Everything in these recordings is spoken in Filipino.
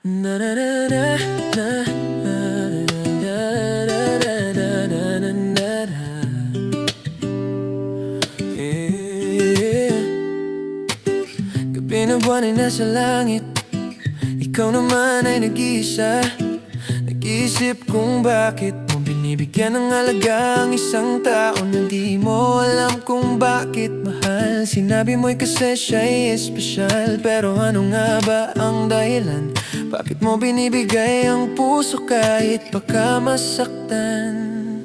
Na na na na na na na na na na na. Yeah. Gabi na buwan ay nasa langit, ikaw naman ay nag-iisa. Nag-iisip kung bakit mo binibigyan ng halaga ang isang tao na di mo alam kung bakit mahal. Sinabi mo'y kasi siya'y espesyal, pero ano nga ba ang dahilan? Bakit mo binibigay ang puso kahit baka masaktan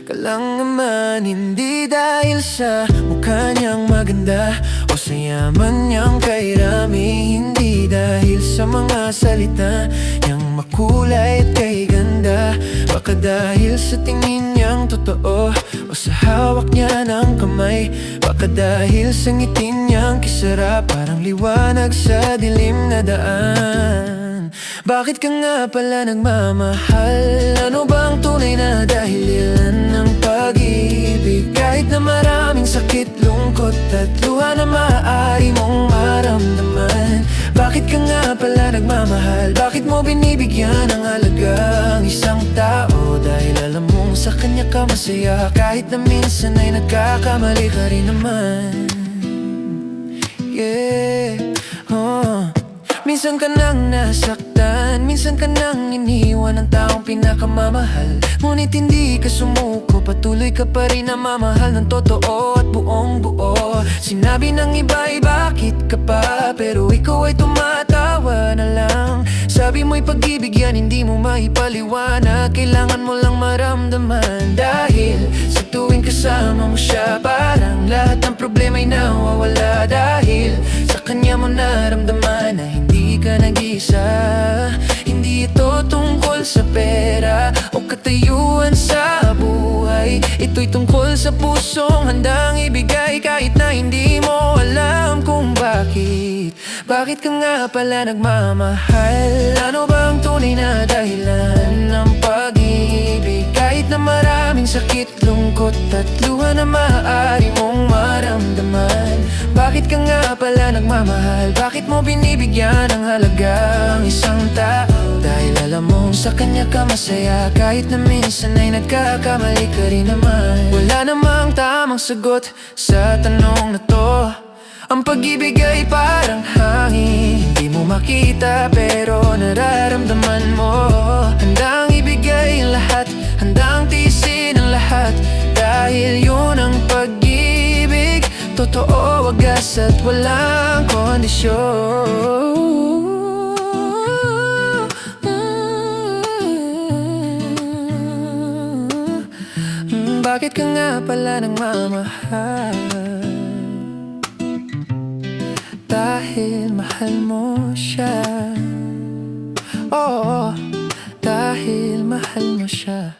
ka lang naman? Hindi dahil sa mukha niyang maganda o sa yaman niyang kairami, hindi dahil sa mga salita niyang makulay at kay ganda. Baka dahil sa tingin niyang totoo o sa hawak niya ng kamay. Baka dahil sa ngiti niyang kisara, parang liwanag sa dilim na daan. Bakit ka nga pala nagmamahal? Ano ba ang tunay na dahilan ng pag-ibig? Kahit na maraming sakit, lungkot at luha na maaari mong maramdaman. Bakit ka nga pala nagmamahal? Bakit mo binibigyan ng halaga ang isang tao? Dahil alam mong sa kanya ka masaya, kahit na minsan ay nagkakamali ka rin naman. Yeah, minsan ka nang nasaktan, minsan ka nang iniwan ng taong pinakamamahal. Ngunit hindi ka sumuko, patuloy ka pa rin namamahal ng totoo at buong buo. Sinabi ng iba ay bakit ka pa, pero ikaw ay tumatawa na lang. Sabi mo'y pag-ibig yan, hindi mo maipaliwanag, kailangan mo lang maramdaman. Dahil sa tuwing kasama mo siya, parang lahat ng problema ay nawawala. Dahil sa kanya mo naramdaman na hindi ka nag-isa. Hindi ito tungkol sa pera o katayuan sa buhay. Ito'y tungkol sa pusong handang ibigay kahit na hindi mo alam kung bakit. Bakit ka nga pala nagmamahal? Ano ba ang tunay na dahilan ng pag-ibig? Kahit na maraming sakit, lungkot at luha na maaari mong maramdaman. Bakit ka nga pala nagmamahal? Bakit mo binibigyan ng halaga ang isang tao? Dahil alam mong sa kanya ka masaya, kahit na minsan ay nagkakamali ka rin naman. Wala namang tamang sagot sa tanong na to. Ang pag-ibig ay parang hangin, hindi mo makita pero nararamdaman mo. Handang ibigay ang lahat, handang tiisin ang lahat, dahil yun ang pag-ibig. Totoo, wagas at walang kondisyon. Bakit ka nga pala nagmamahal? Dahil mahal mo siya. Oo, dahil mahal mo siya.